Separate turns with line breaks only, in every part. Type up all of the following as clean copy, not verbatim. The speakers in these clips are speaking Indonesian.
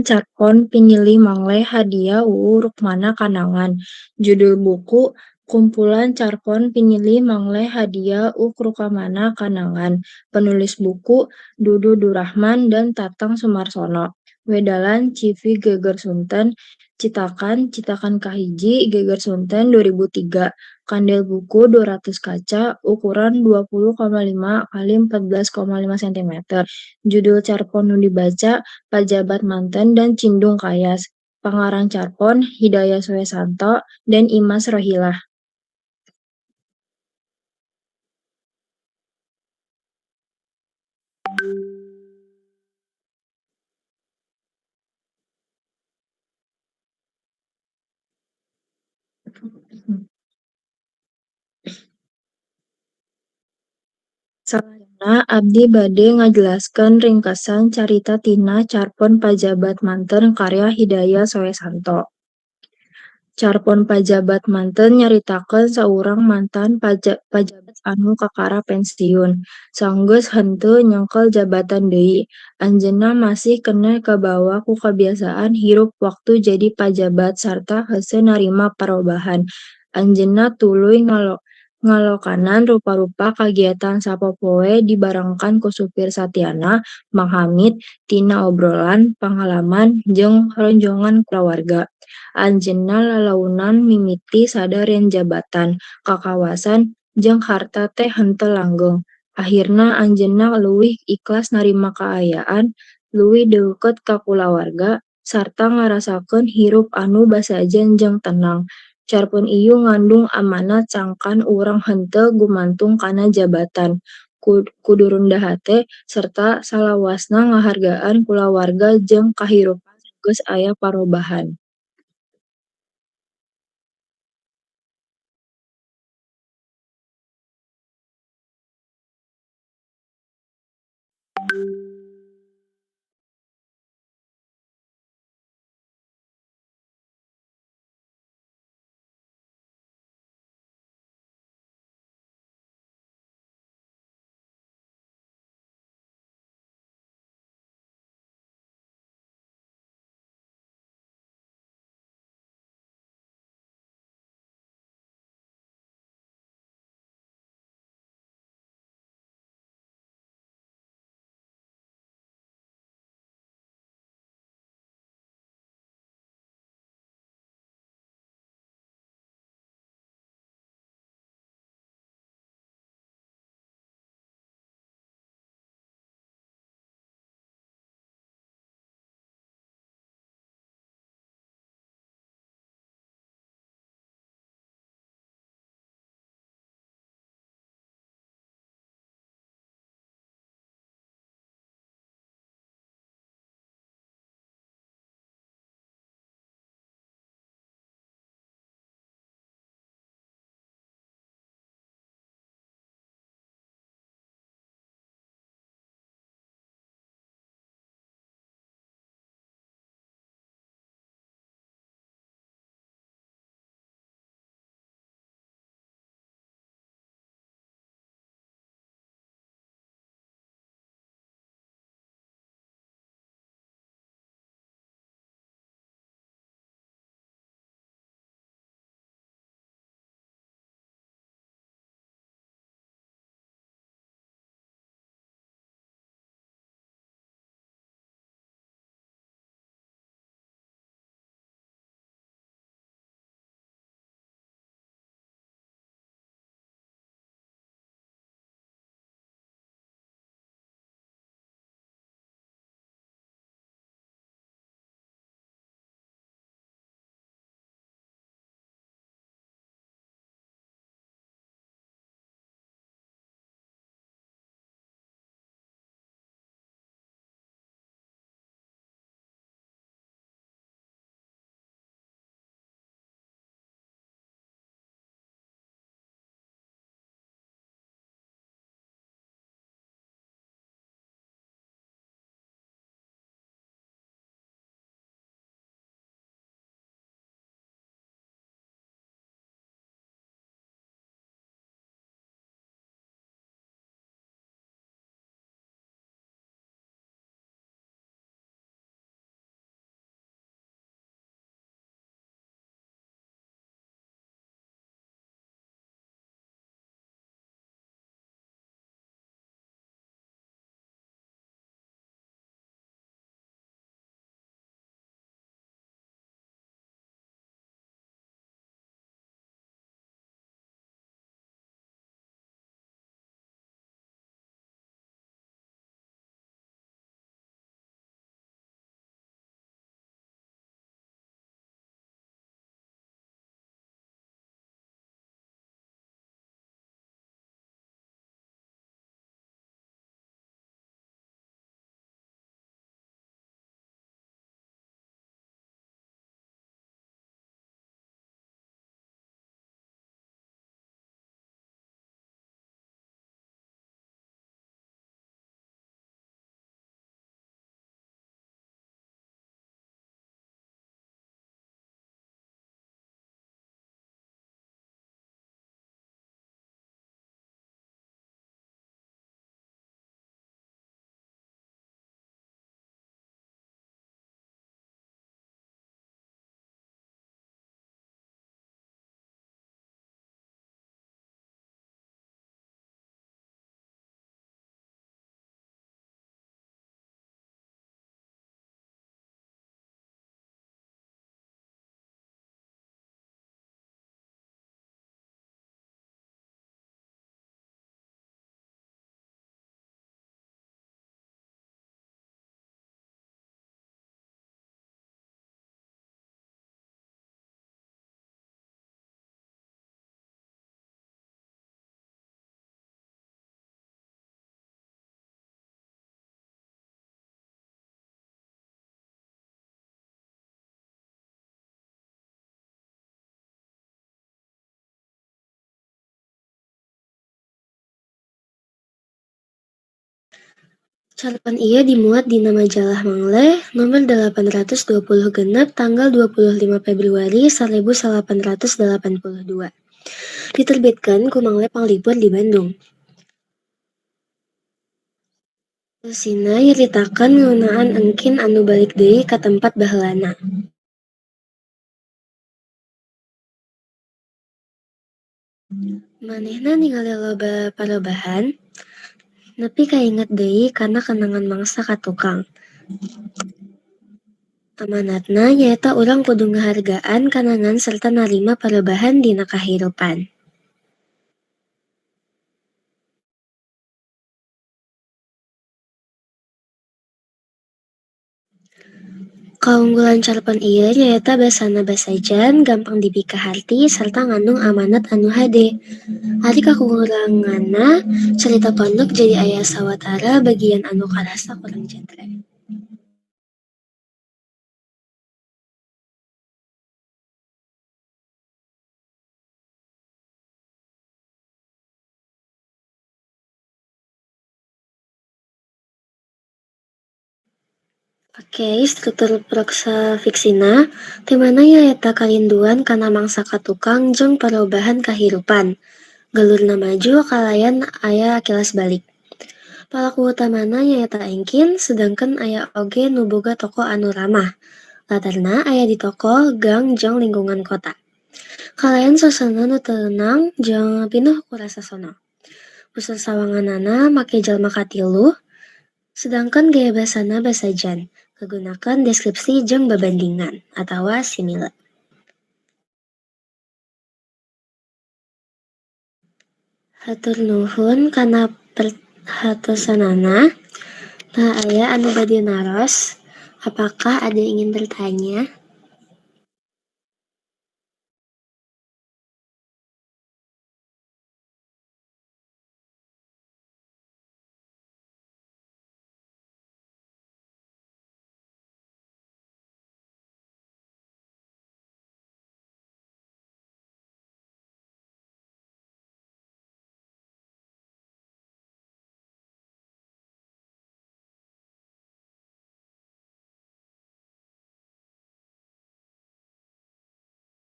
Carpon pinilih mangleh hadiah Rukmana Kanangan. Judul buku Kumpulan Carpon pinilih mangleh hadiah Rukmana Kanangan. Penulis buku Dudu Durahman dan Tatang Sumarsono. Wedalan Civi Geger Sunten. Citakan Kahiji Geger Sunten 2003. Kandel buku 200 kaca ukuran 20,5 kali 14,5 cm. Judul Carpon nu dibaca Pajabat Manten dan Cindung Kayas, Pangarang Carpon, Hidayah Suesanto, dan Imas Rohilah. Salahna abdi bade ngajelaskeun ringkasan carita tina Carpon Pajabat Manten karya Hidayah Soesanto. Carpon Pajabat Manten nyaritakeun saurang mantan pajabat anu kakara pensiun. Sanggeus henteu nyengkel jabatan deui, anjeunna masih keneh kabawa ku kabiasaan hirup waktu jadi pajabat sarta hese narima parobahan. Anjeunna tuluy ngalokanan rupa-rupa kagiatan sapopoe dibarengkan ku supir Satyana, Mang Hamid, tina obrolan, pangalaman, jeung ronjongan kulawarga. Anjeunna lalaunan mimiti sadarian jabatan, kakawasan, jeung harta teh henteu langgeng. Ahirna anjeunna leuwih ikhlas narima kaayaan, leuwih deukeut ka kulawarga, sarta ngarasakeun hirup anu basajen jeung tenang. Carpon ieu ngandung amanat sangkan urang henteu gumantung kana jabatan. Kudu rendah hate serta salawasna ngahargaan kulawarga jeung kahirupan geus aya parobahan.
Cerpen ieu dimuat dina majalah Mangleh nomor 820 genep tanggal 25 Februari 1882. Diterbitkan ku Mangleh Panglipur di Bandung. Eusina nyaritakeun ngeunaan engkin anu balik deui ka tempat baheulana. Manehna ningali loba parobahan, nepi kainget deui kana kenangan mangsa ka tukang. Amanatna nyaeta urang kudu ngahargaan kanangan serta narima parobahan dina kahirupan. Kaunggulan cerpen ieu nyaeta basana basajan, gampang dipika harti, sarta ngandung amanat anu hade. Ari kakuranganna, cerita pondok jadi aya sawatara bagian anu karasa kurang jentre. Oke, struktur proksa fiksina, temana nyaeta karinduan kana mangsa ka tukang jeung perubahan kahirupan. Galurna maju kalayan aya kilas balik. Palaku utamana nyaeta engkin, sedangkan aya oge nu boga tokoh anu ramah. Latarna aya di toko, gang, jeung lingkungan kota. Kalayan suasana nu tenang jeung pinuh ku rasa sono. Usus sawanganana make jalma katilu, sedangkan gaya basana basajan. Kegunakan deskripsi jeung babandingan atawa simile. Hatur nuhun kana perhatosanana. Nah, aya anu bade naros. Apakah ada yang ingin bertanya?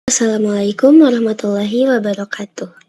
Assalamualaikum warahmatullahi wabarakatuh.